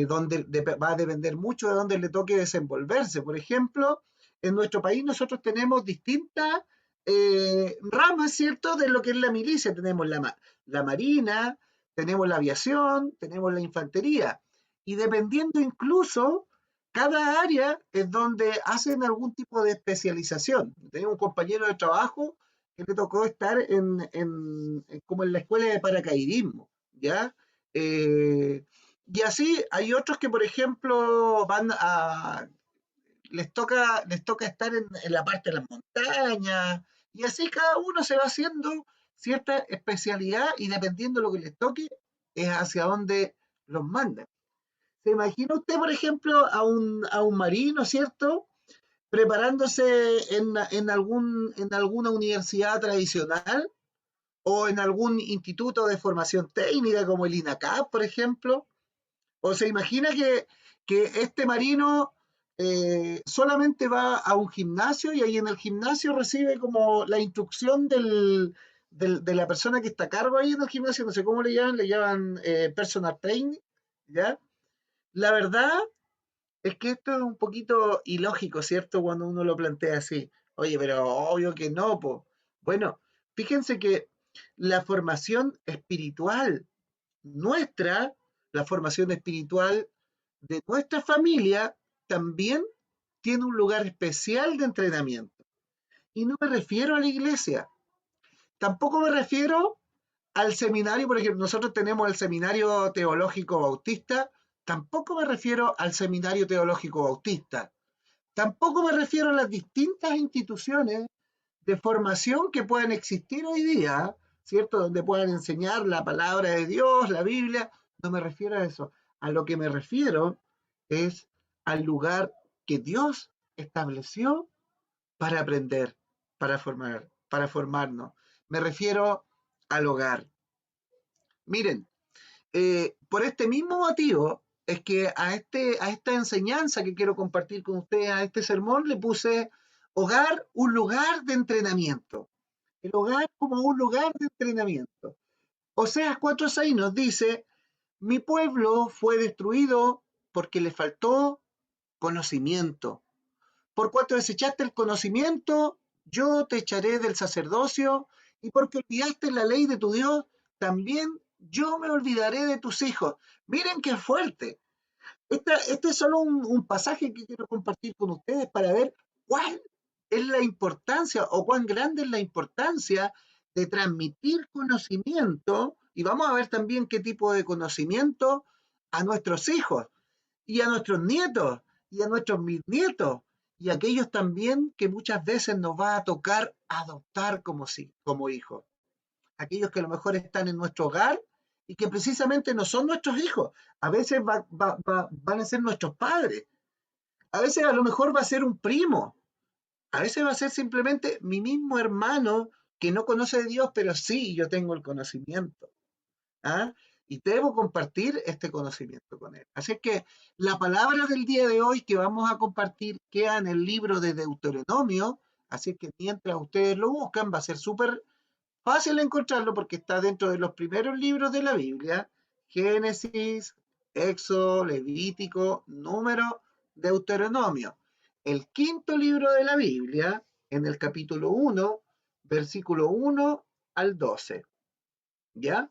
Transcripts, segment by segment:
va a depender mucho de dónde le toque desenvolverse. Por ejemplo, en nuestro país nosotros tenemos distintas ramas, ¿cierto?, de lo que es la milicia. Tenemos la marina, tenemos la aviación, tenemos la infantería. Y dependiendo incluso, cada área es donde hacen algún tipo de especialización. Tenemos un compañero de trabajo que le tocó estar como en la escuela de paracaidismo, ¿ya? Eh, y así hay otros que, por ejemplo, les toca estar en la parte de las montañas, y así cada uno se va haciendo cierta especialidad y dependiendo de lo que les toque, es hacia dónde los mandan. ¿Se imagina usted, por ejemplo, a un marino, ¿cierto?, preparándose en alguna universidad tradicional o en algún instituto de formación técnica como el INACAP, por ejemplo? ¿O se imagina que este marino solamente va a un gimnasio y ahí en el gimnasio recibe como la instrucción de la persona que está a cargo ahí en el gimnasio? No sé cómo le llaman personal training, ¿ya? La verdad es que esto es un poquito ilógico, ¿cierto? Cuando uno lo plantea así. Oye, pero obvio que no, po. Bueno, fíjense que la formación espiritual nuestra, la formación espiritual de nuestra familia, también tiene un lugar especial de entrenamiento. Y no me refiero a la iglesia, tampoco me refiero al seminario. Por ejemplo, nosotros tenemos el Seminario Teológico Bautista, tampoco me refiero al Seminario Teológico Bautista, tampoco me refiero a las distintas instituciones de formación que puedan existir hoy día, ¿cierto? Donde puedan enseñar la palabra de Dios, la Biblia. No me refiero a eso. A lo que me refiero es al lugar que Dios estableció para aprender, para formarnos. Me refiero al hogar. Miren, por este mismo motivo es que a esta enseñanza que quiero compartir con ustedes, a este sermón, le puse hogar, un lugar de entrenamiento. El hogar como un lugar de entrenamiento. Oseas 4:6 nos dice: mi pueblo fue destruido porque le faltó conocimiento. Por cuanto desechaste el conocimiento, yo te echaré del sacerdocio, y porque olvidaste la ley de tu Dios, también yo me olvidaré de tus hijos. Miren qué fuerte. Este es solo un pasaje que quiero compartir con ustedes para ver cuál es la importancia o cuán grande es la importancia de transmitir conocimiento, y vamos a ver también qué tipo de conocimiento a nuestros hijos y a nuestros nietos y a nuestros bisnietos y a aquellos también que muchas veces nos va a tocar adoptar como hijos, aquellos que a lo mejor están en nuestro hogar y que precisamente no son nuestros hijos. A veces van a ser nuestros padres, a veces a lo mejor va a ser un primo, a veces va a ser simplemente mi mismo hermano que no conoce de Dios, pero sí yo tengo el conocimiento. ¿Ah? Y debo compartir este conocimiento con él. Así es que la palabra del día de hoy que vamos a compartir queda en el libro de Deuteronomio, así que mientras ustedes lo buscan va a ser súper fácil encontrarlo porque está dentro de los primeros libros de la Biblia: Génesis, Éxodo, Levítico, Número, Deuteronomio. El quinto libro de la Biblia, en el capítulo 1, versículo 1 al 12. ¿Ya?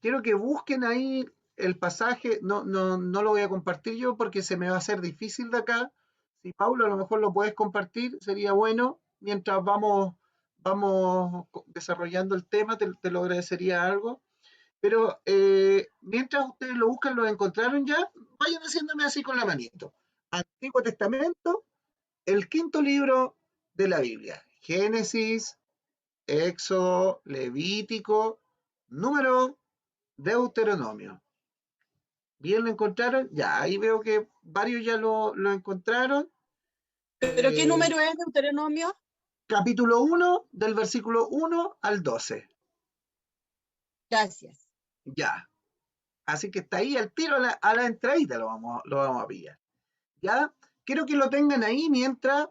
Quiero que busquen ahí el pasaje. No, no, no lo voy a compartir yo porque se me va a hacer difícil de acá. Si Paulo a lo mejor lo puedes compartir, sería bueno. Mientras vamos desarrollando el tema, te lo agradecería algo. Pero mientras ustedes lo buscan, lo encontraron ya, vayan haciéndome así con la manito. Antiguo Testamento, el quinto libro de la Biblia. Génesis, Éxodo, Levítico, Número, Deuteronomio. ¿Bien lo encontraron? Ya, ahí veo que varios ya lo encontraron. ¿Pero qué Eh, número es Deuteronomio? Capítulo 1, del versículo 1 al 12. Gracias. Ya. Así que está ahí al tiro a la entradita, lo vamos a pillar. Ya. Quiero que lo tengan ahí mientras,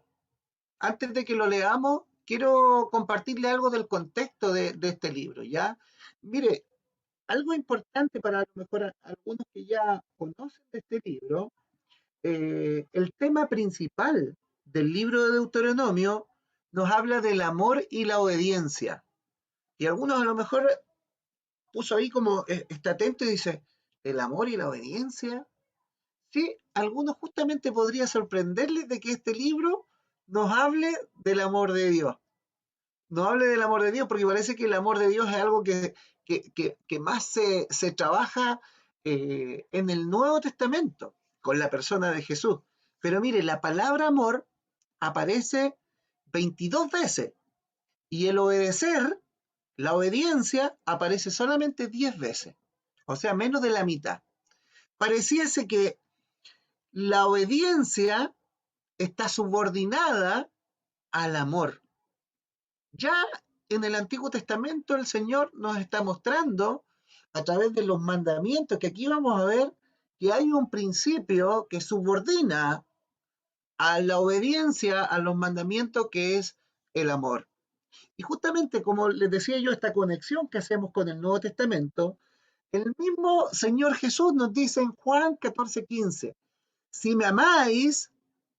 antes de que lo leamos, quiero compartirle algo del contexto de este libro. Ya. Mire, algo importante para a lo mejor algunos que ya conocen de este libro, el tema principal del libro de Deuteronomio nos habla del amor y la obediencia. Y algunos a lo mejor puso ahí como, está atento y dice, ¿el amor y la obediencia? Sí, algunos justamente podría sorprenderles de que este libro nos hable del amor de Dios. Nos hable del amor de Dios, porque parece que el amor de Dios es algo que más se trabaja en el Nuevo Testamento, con la persona de Jesús. Pero mire, la palabra amor aparece 22 veces y el obedecer, la obediencia, aparece solamente 10 veces, o sea, menos de la mitad. Pareciese que la obediencia está subordinada al amor. Ya en el Antiguo Testamento el Señor nos está mostrando a través de los mandamientos, que aquí vamos a ver que hay un principio que subordina a la obediencia a los mandamientos, que es el amor. Y justamente como les decía yo, esta conexión que hacemos con el Nuevo Testamento, el mismo Señor Jesús nos dice en Juan 14:15, si me amáis,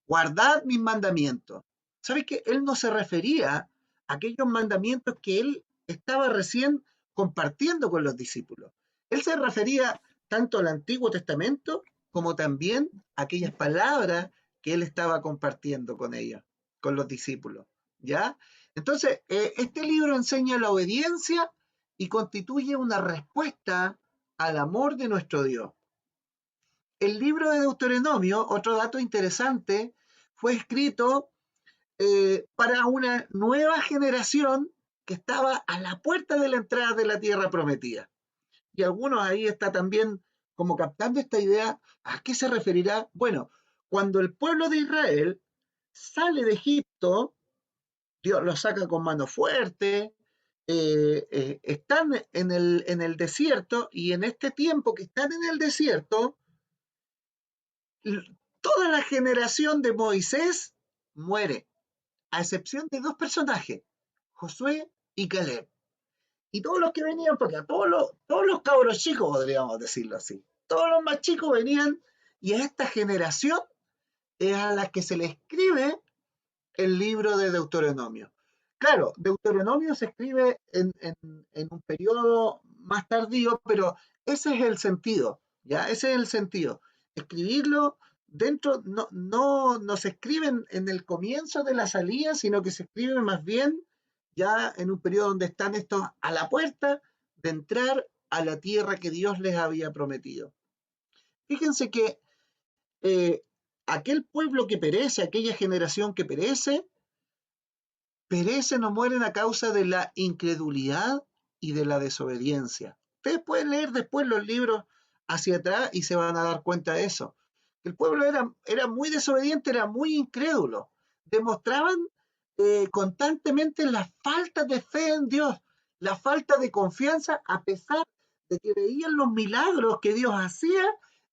guardad mis mandamientos. ¿Sabes que él no se refería a aquellos mandamientos que él estaba recién compartiendo con los discípulos? Él se refería tanto al Antiguo Testamento como también a aquellas palabras que él estaba compartiendo con ellos, con los discípulos. ¿Ya? Entonces, este libro enseña la obediencia y constituye una respuesta al amor de nuestro Dios. El libro de Deuteronomio, otro dato interesante, fue escrito para una nueva generación que estaba a la puerta de la entrada de la tierra prometida. Y algunos ahí está también como captando esta idea. ¿A qué se referirá? Bueno, cuando el pueblo de Israel sale de Egipto, Dios los saca con mano fuerte, están en el desierto, y en este tiempo que están en el desierto, toda la generación de Moisés muere, a excepción de dos personajes, Josué y Caleb. Y todos los que venían, porque todos los cabros chicos, podríamos decirlo así, todos los más chicos venían, y a esta generación es a la que se le escribe el libro de Deuteronomio. Claro, Deuteronomio se escribe en un periodo más tardío, pero ese es el sentido, ¿ya? Ese es el sentido. Escribirlo dentro, no se escribe en el comienzo de la salida, sino que se escribe más bien ya en un periodo donde están estos a la puerta de entrar a la tierra que Dios les había prometido. Fíjense que eh, aquel pueblo que perece, aquella generación que perecen o mueren a causa de la incredulidad y de la desobediencia. Ustedes pueden leer después los libros hacia atrás y se van a dar cuenta de eso. El pueblo era muy desobediente, era muy incrédulo. Demostraban constantemente la falta de fe en Dios, la falta de confianza, a pesar de que veían los milagros que Dios hacía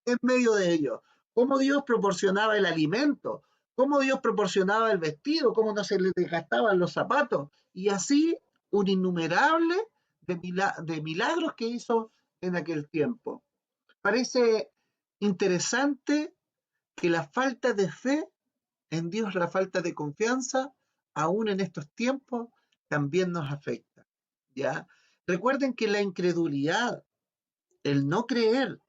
en medio de ellos. Cómo Dios proporcionaba el alimento, cómo Dios proporcionaba el vestido, cómo no se les desgastaban los zapatos, y así un innumerable de milagros que hizo en aquel tiempo. Parece interesante que la falta de fe en Dios, la falta de confianza, aún en estos tiempos, también nos afecta. ¿Ya? Recuerden que la incredulidad, el no creer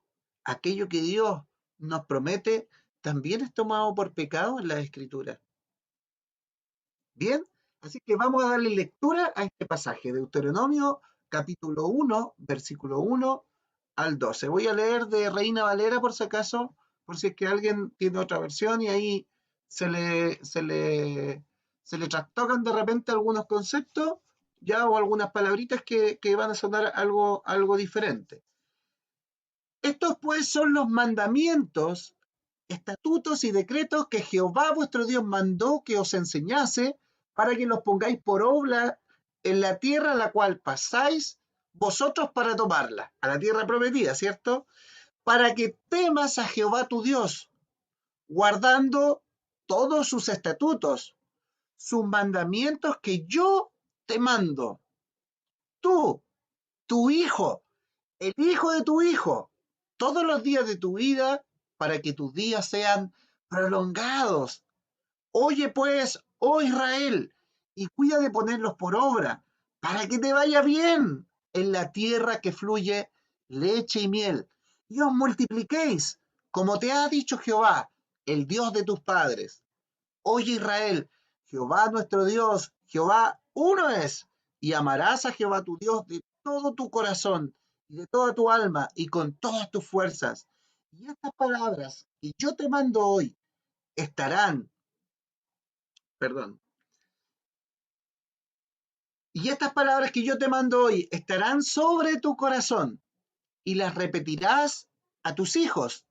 aquello que Dios nos promete, también es tomado por pecado en la Escritura. Bien, así que vamos a darle lectura a este pasaje, Deuteronomio capítulo 1, versículo 1 al 12. Voy a leer de Reina Valera por si acaso, por si es que alguien tiene otra versión y ahí se le trastocan de repente algunos conceptos, ya, o algunas palabritas que van a sonar algo diferente. Estos pues son los mandamientos, estatutos y decretos que Jehová vuestro Dios mandó que os enseñase, para que los pongáis por obra en la tierra a la cual pasáis vosotros para tomarla, a la tierra prometida, ¿cierto? Para que temas a Jehová tu Dios, guardando todos sus estatutos, sus mandamientos que yo te mando, tú, tu hijo el hijo de tu hijo, todos los días de tu vida, para que tus días sean prolongados. Oye pues, oh Israel, y cuida de ponerlos por obra, para que te vaya bien en la tierra que fluye leche y miel, y os multipliquéis, como te ha dicho Jehová, el Dios de tus padres. Oye Israel, Jehová nuestro Dios, Jehová uno es, y amarás a Jehová tu Dios de todo tu corazón y de toda tu alma y con todas tus fuerzas. Y estas palabras que yo te mando hoy estarán, perdón, y estas palabras que yo te mando hoy estarán sobre tu corazón y las repetirás a tus hijos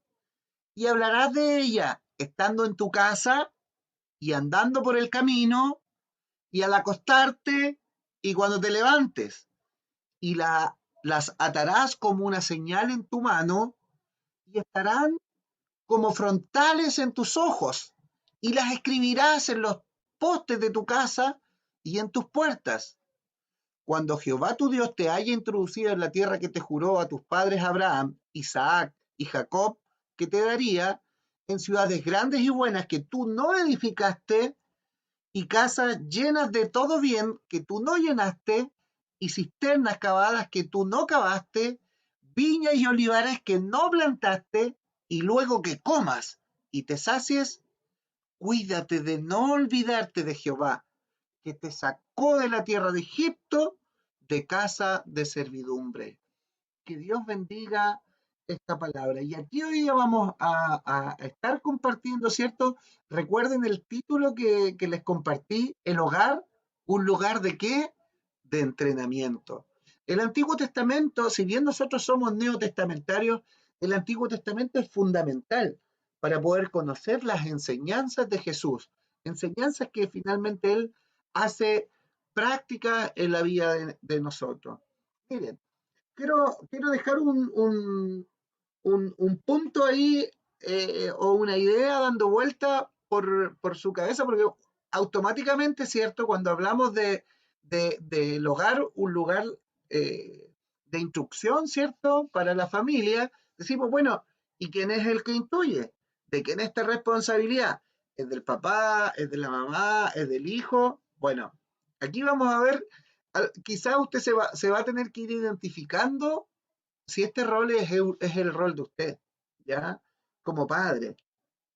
y hablarás de ella estando en tu casa y andando por el camino y al acostarte y cuando te levantes y las atarás como una señal en tu mano y estarán como frontales en tus ojos y las escribirás en los postes de tu casa y en tus puertas. Cuando Jehová tu Dios te haya introducido en la tierra que te juró a tus padres Abraham, Isaac y Jacob, que te daría, en ciudades grandes y buenas que tú no edificaste, y casas llenas de todo bien que tú no llenaste, y cisternas cavadas que tú no cavaste, viñas y olivares que no plantaste, y luego que comas y te sacies, cuídate de no olvidarte de Jehová, que te sacó de la tierra de Egipto, de casa de servidumbre. Que Dios bendiga esta palabra. Y aquí hoy día vamos a estar compartiendo, ¿cierto? Recuerden el título que les compartí, el hogar, un lugar de qué? De entrenamiento. El Antiguo Testamento, si bien nosotros somos neotestamentarios, el Antiguo Testamento es fundamental para poder conocer las enseñanzas de Jesús, enseñanzas que finalmente Él hace práctica en la vida de nosotros. Miren, quiero dejar un punto ahí o una idea dando vuelta por su cabeza, porque automáticamente, ¿cierto? Cuando hablamos del hogar, un lugar de instrucción, ¿cierto? Para la familia, decimos, bueno, ¿y quién es el que instruye? ¿De quién es esta responsabilidad? ¿Es del papá? ¿Es de la mamá? ¿Es del hijo? Bueno, aquí vamos a ver, quizás usted se va a tener que ir identificando si este rol es el rol de usted, ¿ya? Como padre,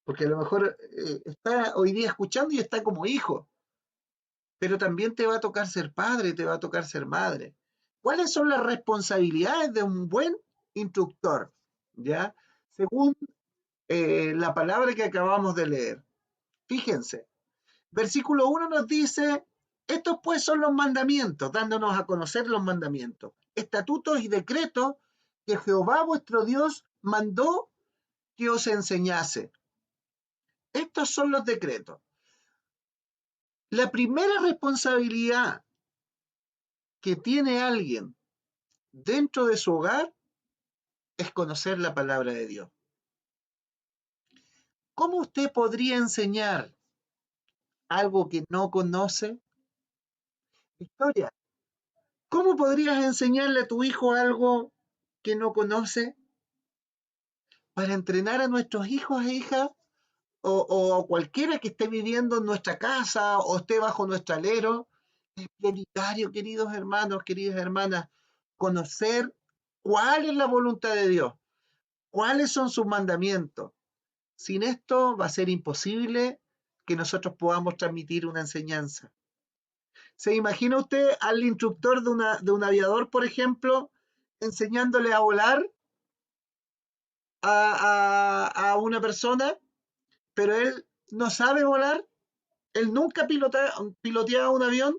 porque a lo mejor está hoy día escuchando y está como hijo, pero también te va a tocar ser padre, te va a tocar ser madre. ¿Cuáles son las responsabilidades de un buen instructor? ¿Ya? Según la palabra que acabamos de leer. Fíjense, versículo 1 nos dice, estos pues son los mandamientos, dándonos a conocer los mandamientos, estatutos y decretos que Jehová vuestro Dios mandó que os enseñase. Estos son los decretos. La primera responsabilidad que tiene alguien dentro de su hogar es conocer la palabra de Dios. ¿Cómo usted podría enseñar algo que no conoce? Victoria, ¿cómo podrías enseñarle a tu hijo algo que no conoce? Para entrenar a nuestros hijos e hijas o cualquiera que esté viviendo en nuestra casa o esté bajo nuestro alero, es prioritario, queridos hermanos, queridas hermanas, conocer cuál es la voluntad de Dios, cuáles son sus mandamientos. Sin esto va a ser imposible que nosotros podamos transmitir una enseñanza. ¿Se imagina usted al instructor de un aviador, por ejemplo, enseñándole a volar a una persona, pero él no sabe volar? Él nunca piloteaba un avión.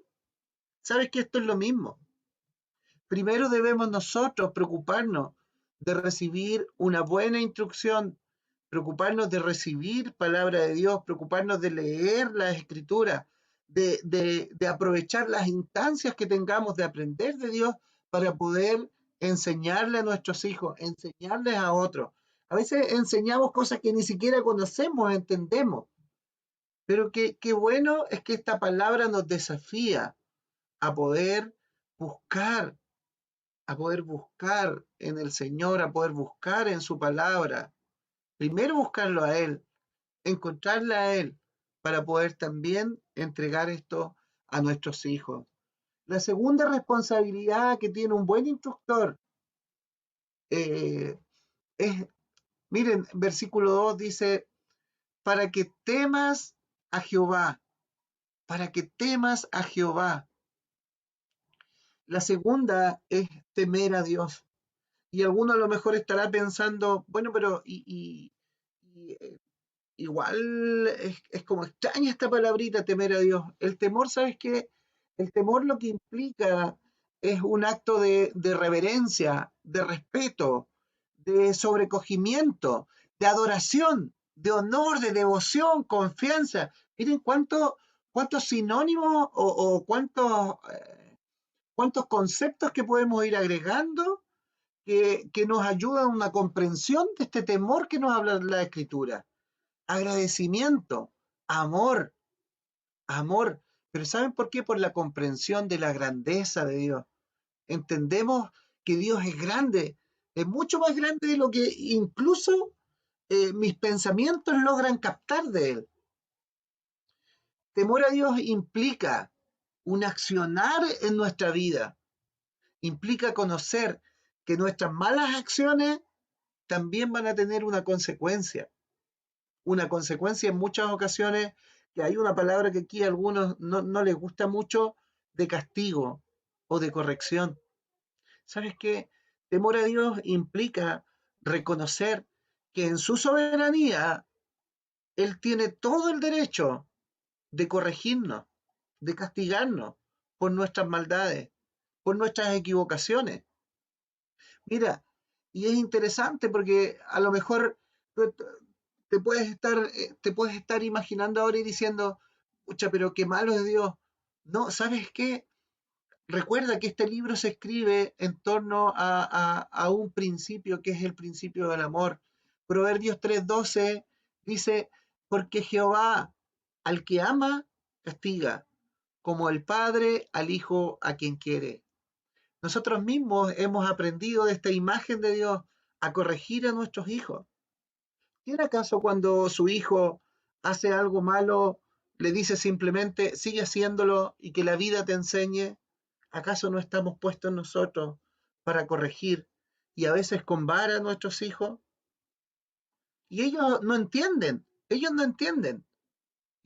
Sabes que esto es lo mismo. Primero debemos nosotros preocuparnos de recibir una buena instrucción, preocuparnos de recibir palabra de Dios, preocuparnos de leer las escrituras, de aprovechar las instancias que tengamos de aprender de Dios para poder enseñarle a nuestros hijos, enseñarles a otros. A veces enseñamos cosas que ni siquiera conocemos, entendemos, pero qué bueno es que esta palabra nos desafía a poder buscar a poder buscar en el Señor, a poder buscar en su palabra. Primero buscarlo a Él, encontrarle a Él, para poder también entregar esto a nuestros hijos. La segunda responsabilidad que tiene un buen instructor eh, es, miren, versículo 2 dice, para que temas a Jehová, para que temas a Jehová. La segunda es temer a Dios. Y alguno a lo mejor estará pensando, bueno, pero igual es como extraña esta palabrita, temer a Dios. El temor, ¿sabes qué? El temor lo que implica es un acto de reverencia, de respeto, de sobrecogimiento, de adoración, de honor, de devoción, confianza. Miren cuántos sinónimos o cuántos conceptos que podemos ir agregando que nos ayudan a una comprensión de este temor que nos habla la Escritura. Agradecimiento, amor, amor. Pero ¿saben por qué? Por la comprensión de la grandeza de Dios. Entendemos que Dios es grande, es mucho más grande de lo que incluso mis pensamientos logran captar de Él. Temor a Dios implica un accionar en nuestra vida, implica conocer que nuestras malas acciones también van a tener una consecuencia en muchas ocasiones, que hay una palabra que aquí a algunos no les gusta mucho, de castigo o de corrección. ¿Sabes qué? Temor a Dios implica reconocer que en su soberanía Él tiene todo el derecho de corregirnos, de castigarnos por nuestras maldades, por nuestras equivocaciones. Mira, y es interesante porque a lo mejor te puedes estar imaginando ahora y diciendo, pucha, pero qué malo es Dios. No, ¿sabes qué? Recuerda que este libro se escribe en torno a un principio que es el principio del amor. Proverbios 3:12 dice, porque Jehová al que ama, castiga, como el padre al hijo a quien quiere. Nosotros mismos hemos aprendido de esta imagen de Dios a corregir a nuestros hijos. ¿Quién acaso cuando su hijo hace algo malo le dice simplemente sigue haciéndolo y que la vida te enseñe? ¿Acaso no estamos puestos nosotros para corregir y a veces con vara a nuestros hijos? Y ellos no entienden.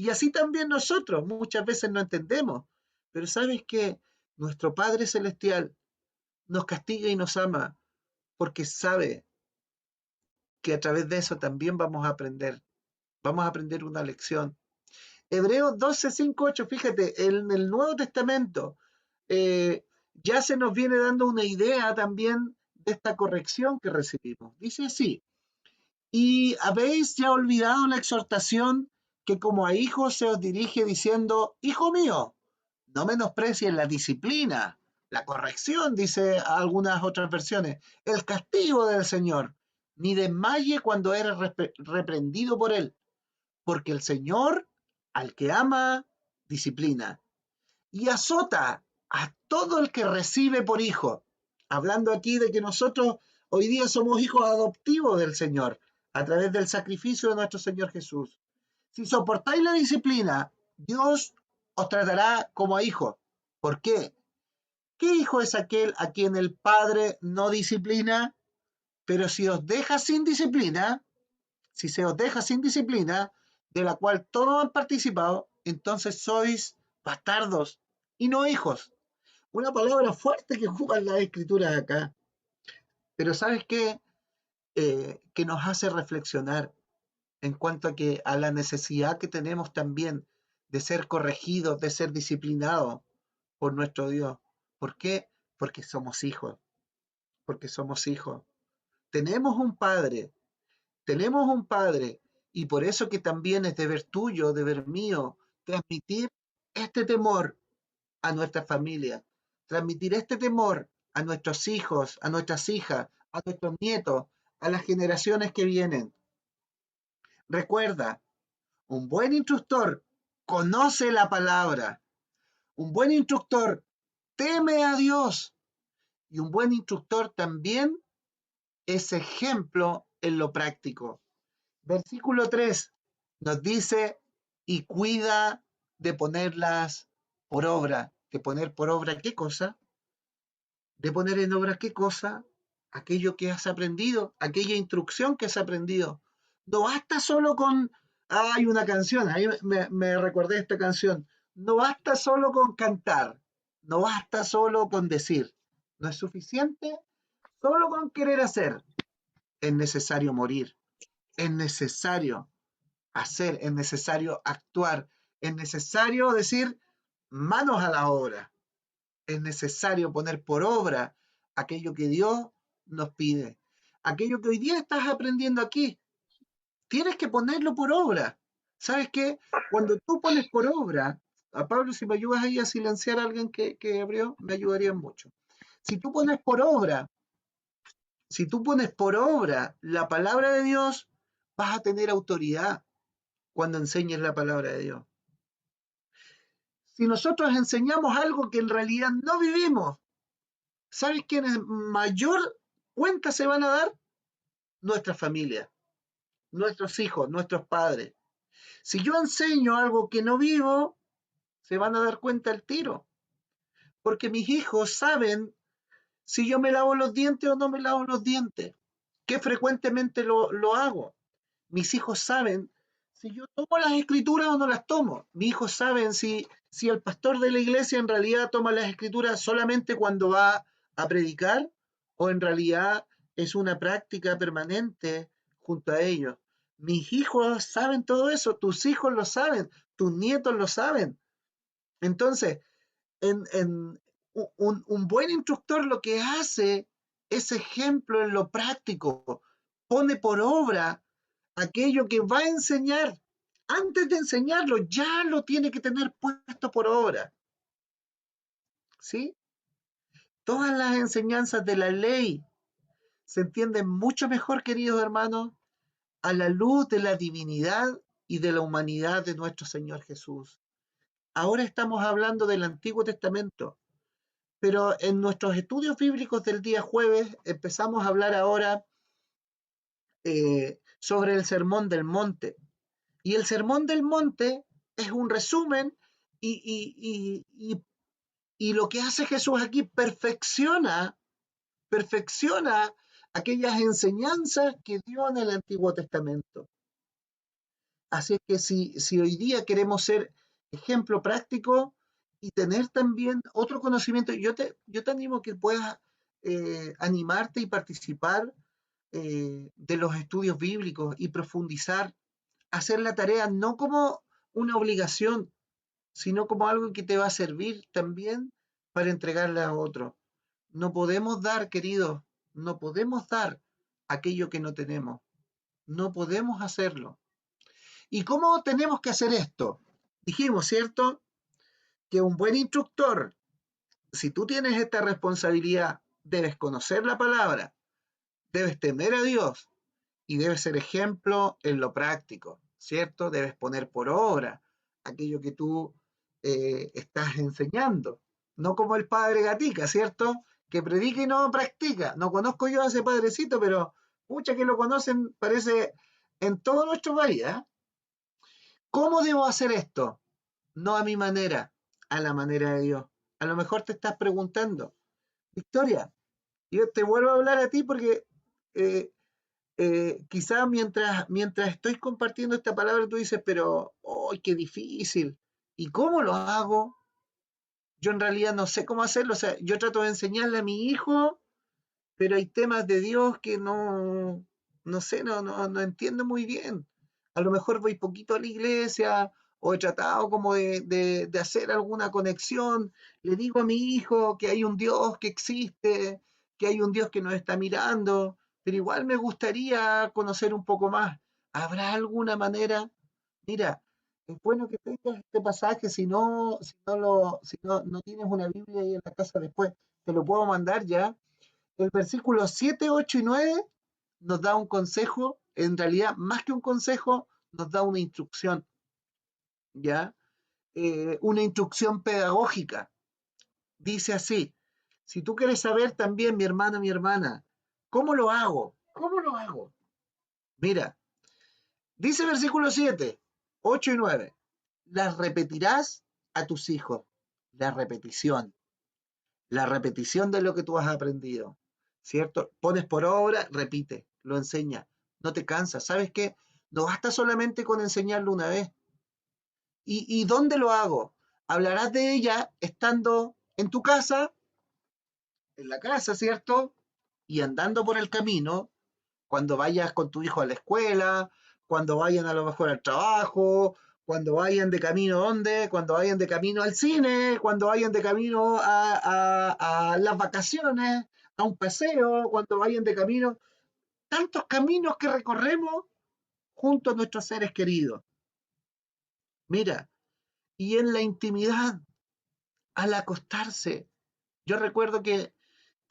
Y así también nosotros muchas veces no entendemos. Pero sabes que nuestro Padre Celestial nos castiga y nos ama porque sabe que a través de eso también vamos a aprender una lección. Hebreos 12, 5, 8, fíjate, en el Nuevo Testamento ya se nos viene dando una idea también de esta corrección que recibimos. Dice así, y habéis ya olvidado la exhortación que como a hijos se os dirige diciendo, hijo mío, no menosprecies la disciplina, la corrección, dice algunas otras versiones, el castigo del Señor, ni desmaye cuando eres reprendido por él, porque el Señor al que ama, disciplina y azota a todo el que recibe por hijo. Hablando aquí de que nosotros hoy día somos hijos adoptivos del Señor a través del sacrificio de nuestro Señor Jesús. Si soportáis la disciplina, Dios os tratará como a hijos. ¿Por qué? ¿Qué hijo es aquel a quien el Padre no disciplina? Pero si os deja sin disciplina, si se os deja sin disciplina, de la cual todos han participado, entonces sois bastardos y no hijos. Una palabra fuerte que ocupan las escrituras acá. Pero ¿sabes qué? Que nos hace reflexionar en cuanto a la necesidad que tenemos también de ser corregidos, de ser disciplinados por nuestro Dios. ¿Por qué? Porque somos hijos, porque somos hijos. Tenemos un Padre, tenemos un Padre, y por eso que también es deber tuyo, deber mío, transmitir este temor a nuestra familia, transmitir este temor a nuestros hijos, a nuestras hijas, a nuestros nietos, a las generaciones que vienen. Recuerda, un buen instructor conoce la palabra, un buen instructor teme a Dios Y un buen instructor también es ejemplo en lo práctico. Versículo 3 nos dice, y cuida de ponerlas por obra. ¿De poner por obra qué cosa? De poner en obra qué cosa? Aquello que has aprendido, aquella instrucción que has aprendido. No basta solo con, hay una canción, ahí me recordé esta canción, no basta solo con cantar, no basta solo con decir, no es suficiente solo con querer hacer, es necesario morir, es necesario hacer, es necesario actuar, es necesario decir manos a la obra, es necesario poner por obra aquello que Dios nos pide. Aquello que hoy día estás aprendiendo aquí, tienes que ponerlo por obra. ¿Sabes qué? Cuando tú pones por obra, a Pablo, si me ayudas ahí a silenciar a alguien que abrió, me ayudaría mucho. Si tú pones por obra, si tú pones por obra la palabra de Dios, vas a tener autoridad cuando enseñes la palabra de Dios. Si nosotros enseñamos algo que en realidad no vivimos, ¿sabes quiénes mayor cuenta se van a dar? Nuestra familia, nuestros hijos, nuestros padres. Si yo enseño algo que no vivo, se van a dar cuenta al tiro, porque mis hijos saben si yo me lavo los dientes o no me lavo los dientes, que frecuentemente lo hago. Mis hijos saben si yo tomo las escrituras o no las tomo. Mis hijos saben si el pastor de la iglesia en realidad toma las escrituras solamente cuando va a predicar o en realidad es una práctica permanente junto a ellos. Mis hijos saben todo eso, tus hijos lo saben, tus nietos lo saben. Entonces, en un buen instructor lo que hace es ejemplo en lo práctico, pone por obra aquello que va a enseñar. Antes de enseñarlo, ya lo tiene que tener puesto por obra. ¿Sí? Todas las enseñanzas de la ley se entienden mucho mejor, queridos hermanos, a la luz de la divinidad y de la humanidad de nuestro Señor Jesús. Ahora estamos hablando del Antiguo Testamento, pero en nuestros estudios bíblicos del día jueves empezamos a hablar ahora sobre el Sermón del Monte. Y el Sermón del Monte es un resumen y lo que hace Jesús aquí perfecciona aquellas enseñanzas que dio en el Antiguo Testamento. Así es que si hoy día queremos ser ejemplo práctico y tener también otro conocimiento, yo te animo a que puedas animarte y participar de los estudios bíblicos y profundizar, hacer la tarea no como una obligación, sino como algo que te va a servir también para entregarle a otro. No podemos dar, queridos, no podemos dar aquello que no tenemos. No podemos hacerlo. ¿Y cómo tenemos que hacer esto? Dijimos, ¿cierto? Que un buen instructor, si tú tienes esta responsabilidad, debes conocer la palabra, debes temer a Dios y debes ser ejemplo en lo práctico, ¿cierto? Debes poner por obra aquello que tú estás enseñando. No como el padre Gatica, ¿cierto? Que predica y no practica. No conozco yo a ese padrecito, pero muchas que lo conocen parece en todo nuestro país, ¿eh? ¿Cómo debo hacer esto? No a mi manera, a la manera de Dios. A lo mejor te estás preguntando, Victoria, yo te vuelvo a hablar a ti porque eh, quizás mientras estoy compartiendo esta palabra tú dices, pero, ¡ay, qué difícil! ¿Y cómo lo hago? Yo en realidad no sé cómo hacerlo. O sea, yo trato de enseñarle a mi hijo, pero hay temas de Dios que no sé, no entiendo muy bien. A lo mejor voy poquito a la iglesia o he tratado como de hacer alguna conexión. Le digo a mi hijo que hay un Dios que existe, que hay un Dios que nos está mirando, pero igual me gustaría conocer un poco más. ¿Habrá alguna manera? Mira, es bueno que tengas este pasaje, si no tienes una Biblia ahí en la casa después, te lo puedo mandar ya. El versículo 7, 8 y 9 nos da un consejo, en realidad más que un consejo, nos da una instrucción, ¿ya? Una instrucción pedagógica. Dice así, Si tú quieres saber también, mi hermano, mi hermana, ¿cómo lo hago? ¿Cómo lo hago? Mira, dice versículo 7, 8 y 9. Las repetirás a tus hijos. La repetición. La repetición de lo que tú has aprendido. ¿Cierto? Pones por obra, repite, lo enseña. No te cansas. ¿Sabes qué? No basta solamente con enseñarlo una vez. ¿Y dónde lo hago? Hablarás de ella estando en tu casa, en la casa, ¿cierto? Y andando por el camino, cuando vayas con tu hijo a la escuela, cuando vayan a lo mejor al trabajo, cuando vayan de camino ¿dónde? Cuando vayan de camino al cine, cuando vayan de camino a las vacaciones, a un paseo, cuando vayan de camino, tantos caminos que recorremos junto a nuestros seres queridos. Mira, y en la intimidad, al acostarse, yo recuerdo que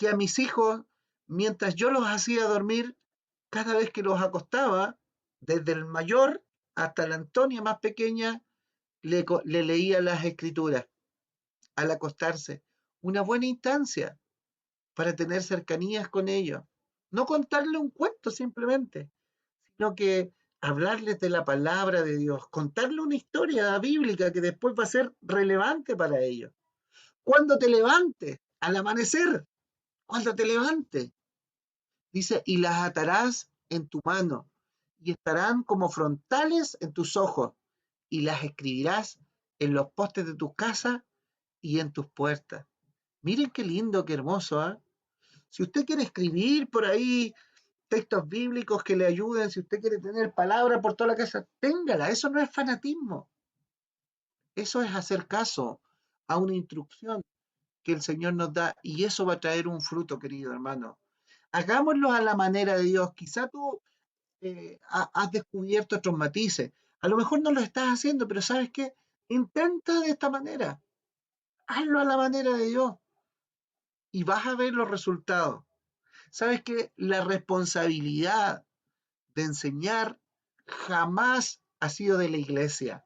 a mis hijos, mientras yo los hacía dormir, cada vez que los acostaba, desde el mayor hasta la Antonia más pequeña, le leía las escrituras al acostarse. Una buena instancia para tener cercanías con ellos. No contarle un cuento simplemente, sino que hablarles de la palabra de Dios, contarle una historia bíblica que después va a ser relevante para ellos. Cuando te levantes, al amanecer, cuando te levantes, dice, y las atarás en tu mano, y estarán como frontales en tus ojos, y las escribirás en los postes de tu casa y en tus puertas. Miren qué lindo, qué hermoso, ¿eh? Si usted quiere escribir por ahí textos bíblicos que le ayuden, si usted quiere tener palabra por toda la casa, téngala, eso no es fanatismo, eso es hacer caso a una instrucción que el Señor nos da y eso va a traer un fruto, querido hermano. Hagámoslo a la manera de Dios. Quizá tú has descubierto otros matices. A lo mejor no lo estás haciendo, pero ¿sabes qué? Intenta de esta manera. Hazlo a la manera de Dios y vas a ver los resultados. ¿Sabes qué? La responsabilidad de enseñar jamás ha sido de la iglesia.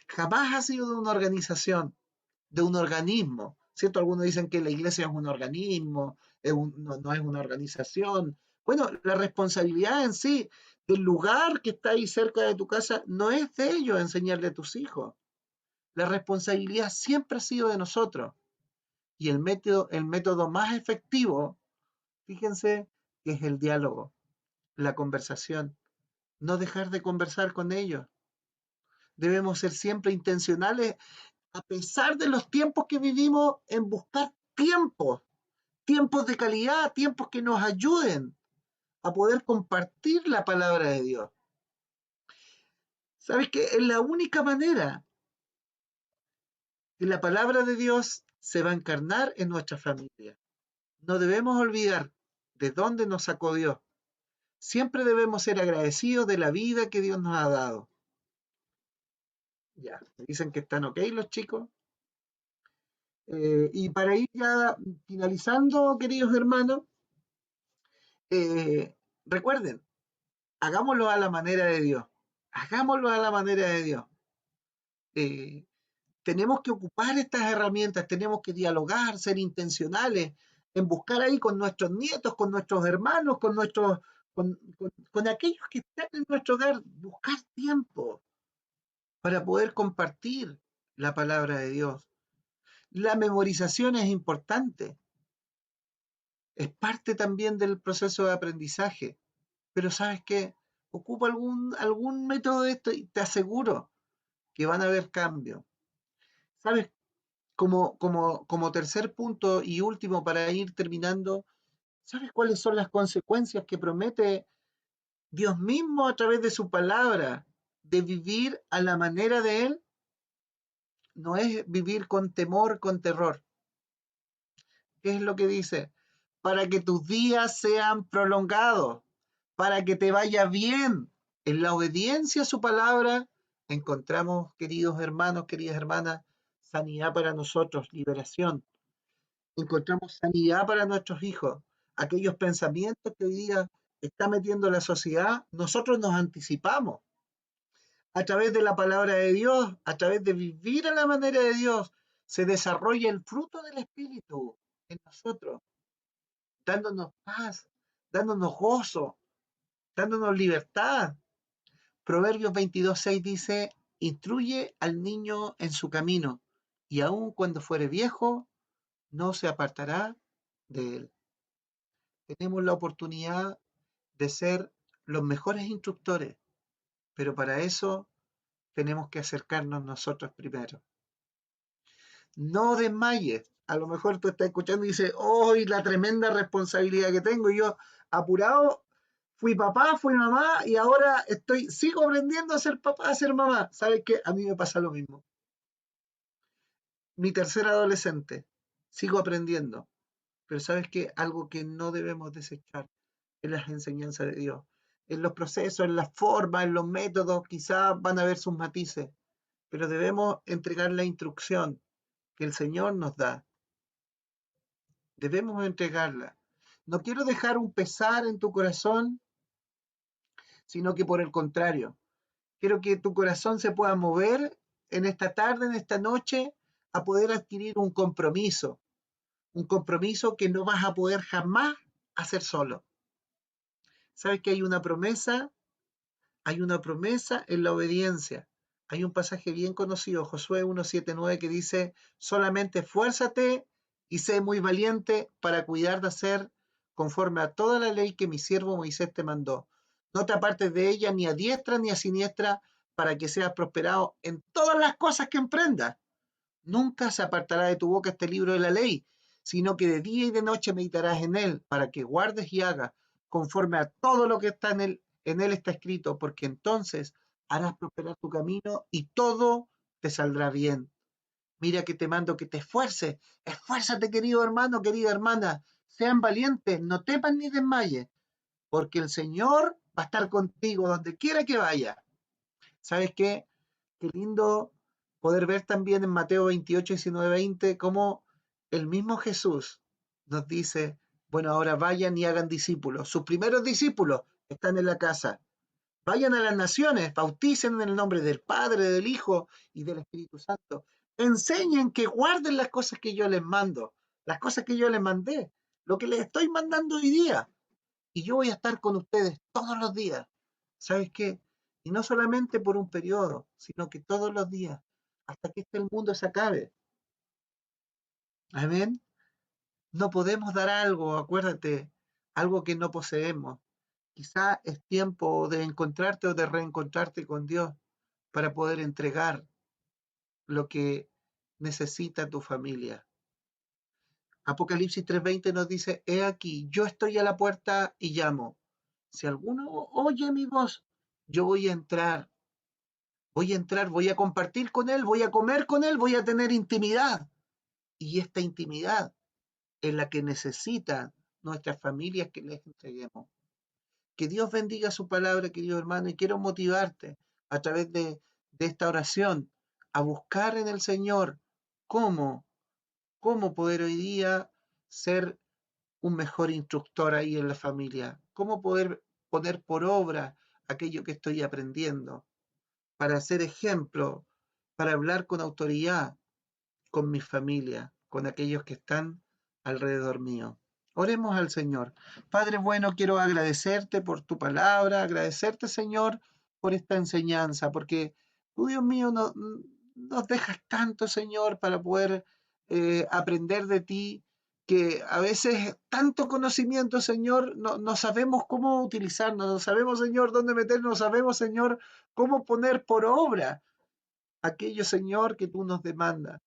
Jamás ha sido de una organización, de un organismo. ¿Cierto? Algunos dicen que la iglesia es un organismo, no es una organización. Bueno, la responsabilidad en sí del lugar que está ahí cerca de tu casa no es de ellos enseñarle a tus hijos. La responsabilidad siempre ha sido de nosotros. Y el método más efectivo, fíjense, que es el diálogo, la conversación. No dejar de conversar con ellos. Debemos ser siempre intencionales a pesar de los tiempos que vivimos, en buscar tiempos de calidad, tiempos que nos ayuden a poder compartir la palabra de Dios. ¿Sabes qué? Es la única manera que la palabra de Dios se va a encarnar en nuestra familia. No debemos olvidar de dónde nos sacó Dios. Siempre debemos ser agradecidos de la vida que Dios nos ha dado. Ya, me dicen que están ok los chicos. Y para ir ya finalizando, queridos hermanos, recuerden, hagámoslo a la manera de Dios. Hagámoslo a la manera de Dios. Eh, tenemos que ocupar estas herramientas, tenemos que dialogar, ser intencionales en buscar ahí con nuestros nietos, con nuestros hermanos, con aquellos que están en nuestro hogar, buscar tiempo para poder compartir la palabra de Dios. La memorización es importante, es parte también del proceso de aprendizaje, pero ¿sabes qué? Ocupa algún método de esto y te aseguro que van a haber cambios. ¿Sabes? Como tercer punto y último para ir terminando, ¿sabes cuáles son las consecuencias que promete Dios mismo a través de su palabra de vivir a la manera de Él? No es vivir con temor, con terror. ¿Qué es lo que dice? Para que tus días sean prolongados, para que te vaya bien. En la obediencia a su palabra encontramos, queridos hermanos, queridas hermanas, sanidad para nosotros, liberación. Encontramos sanidad para nuestros hijos. Aquellos pensamientos que hoy día está metiendo la sociedad, nosotros nos anticipamos a través de la palabra de Dios, a través de vivir a la manera de Dios, se desarrolla el fruto del Espíritu. en nosotros, dándonos paz, dándonos gozo, dándonos libertad. Proverbios 22:6 dice, instruye al niño en su camino, y aun cuando fuere viejo, no se apartará de él. Tenemos la oportunidad de ser los mejores instructores, pero para eso tenemos que acercarnos nosotros primero. No desmayes. A lo mejor tú estás escuchando y dices, ¡oh, la tremenda responsabilidad que tengo! Y yo, apurado, fui papá, fui mamá y ahora sigo aprendiendo a ser papá, a ser mamá. ¿Sabes qué? A mí me pasa lo mismo. Mi tercera adolescente, sigo aprendiendo. Pero ¿sabes qué? Algo que no debemos desechar es las enseñanzas de Dios. En los procesos, en las formas, en los métodos, quizás van a haber sus matices, pero debemos entregar la instrucción que el Señor nos da. Debemos entregarla. No quiero dejar un pesar en tu corazón, sino que por el contrario, quiero que tu corazón se pueda mover en esta tarde, en esta noche, a poder adquirir un compromiso que no vas a poder jamás hacer solo. ¿Sabes que hay una promesa en la obediencia? Hay un pasaje bien conocido, Josué 1:7-9, que dice, solamente esfuérzate y sé muy valiente para cuidar de hacer conforme a toda la ley que mi siervo Moisés te mandó. No te apartes de ella ni a diestra ni a siniestra para que seas prosperado en todas las cosas que emprendas. Nunca se apartará de tu boca este libro de la ley, sino que de día y de noche meditarás en él, para que guardes y hagas conforme a todo lo que está en él está escrito, porque entonces harás prosperar tu camino y todo te saldrá bien. Mira que te mando que te esfuerces. Esfuérzate, querido hermano, querida hermana. Sean valientes, no teman ni desmayes, porque el Señor va a estar contigo donde quiera que vaya. ¿Sabes qué? Qué lindo poder ver también en Mateo 28:19-20 cómo el mismo Jesús nos dice, bueno, ahora vayan y hagan discípulos. Sus primeros discípulos están en la casa. Vayan a las naciones, bauticen en el nombre del Padre, del Hijo y del Espíritu Santo. Enseñen que guarden las cosas que yo les mando, las cosas que yo les mandé, lo que les estoy mandando hoy día. Y yo voy a estar con ustedes todos los días. ¿Sabes qué? Y no solamente por un periodo, sino que todos los días, hasta que el mundo se acabe. Amén. No podemos dar algo, acuérdate, algo que no poseemos. Quizá es tiempo de encontrarte o de reencontrarte con Dios para poder entregar lo que necesita tu familia. Apocalipsis 3:20 nos dice, he aquí, yo estoy a la puerta y llamo. Si alguno oye mi voz, yo voy a entrar, voy a compartir con él, voy a comer con él, voy a tener intimidad. Y esta intimidad es la que necesitan nuestras familias que les entreguemos. Que Dios bendiga su palabra, querido hermano, y quiero motivarte a través de esta oración a buscar en el Señor cómo, cómo poder hoy día ser un mejor instructor ahí en la familia, cómo poder poner por obra aquello que estoy aprendiendo, para ser ejemplo, para hablar con autoridad con mi familia, con aquellos que están alrededor mío. Oremos al Señor. Padre bueno, quiero agradecerte por tu palabra, agradecerte, Señor, por esta enseñanza, porque tú, Dios mío, nos dejas tanto, Señor, para poder aprender de ti, que a veces tanto conocimiento, Señor, no sabemos cómo utilizarnos, no sabemos, Señor, dónde meternos, no sabemos, Señor, cómo poner por obra aquello, Señor, que tú nos demandas.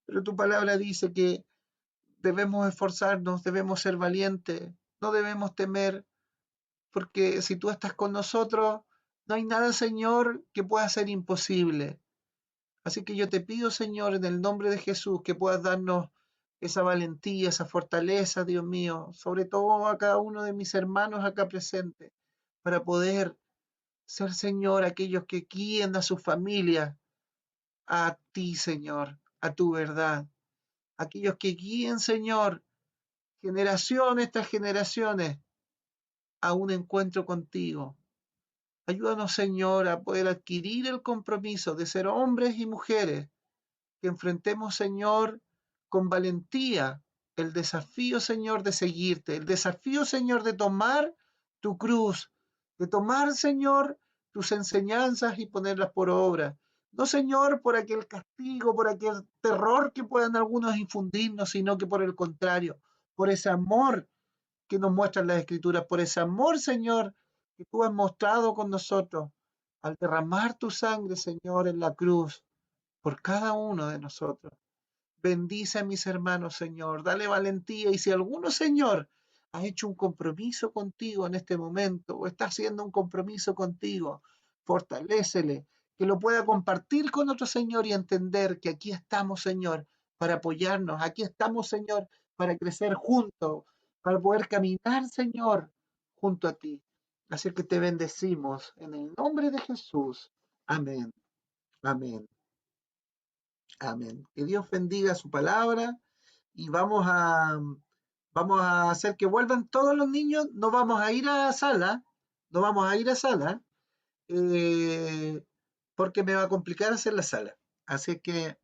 Pero tu palabra dice que debemos esforzarnos, debemos ser valientes, no debemos temer, porque si tú estás con nosotros, no hay nada, Señor, que pueda ser imposible. Así que yo te pido, Señor, en el nombre de Jesús, que puedas darnos esa valentía, esa fortaleza, Dios mío, sobre todo a cada uno de mis hermanos acá presentes, para poder ser, Señor, aquellos que guíen a sus familias a ti, Señor, a tu verdad. Aquellos que guíen, Señor, generaciones tras generaciones a un encuentro contigo. Ayúdanos, Señor, a poder adquirir el compromiso de ser hombres y mujeres que enfrentemos, Señor, con valentía el desafío, Señor, de seguirte, el desafío, Señor, de tomar tu cruz, de tomar, Señor, tus enseñanzas y ponerlas por obra. No, Señor, por aquel castigo, por aquel terror que puedan algunos infundirnos, sino que por el contrario, por ese amor que nos muestran las Escrituras, por ese amor, Señor, que tú has mostrado con nosotros al derramar tu sangre, Señor, en la cruz, por cada uno de nosotros. Bendice a mis hermanos, Señor. Dale valentía. Y si alguno, Señor, ha hecho un compromiso contigo en este momento o está haciendo un compromiso contigo, fortalécele, que lo pueda compartir con otro, Señor, y entender que aquí estamos, Señor, para apoyarnos. Aquí estamos, Señor, para crecer juntos, para poder caminar, Señor, junto a ti. Así que te bendecimos en el nombre de Jesús. Amén. Amén. Amén. Que Dios bendiga su palabra y vamos a hacer que vuelvan todos los niños. No vamos a ir a sala, no vamos a ir a sala, eh, porque me va a complicar hacer la sala. Así que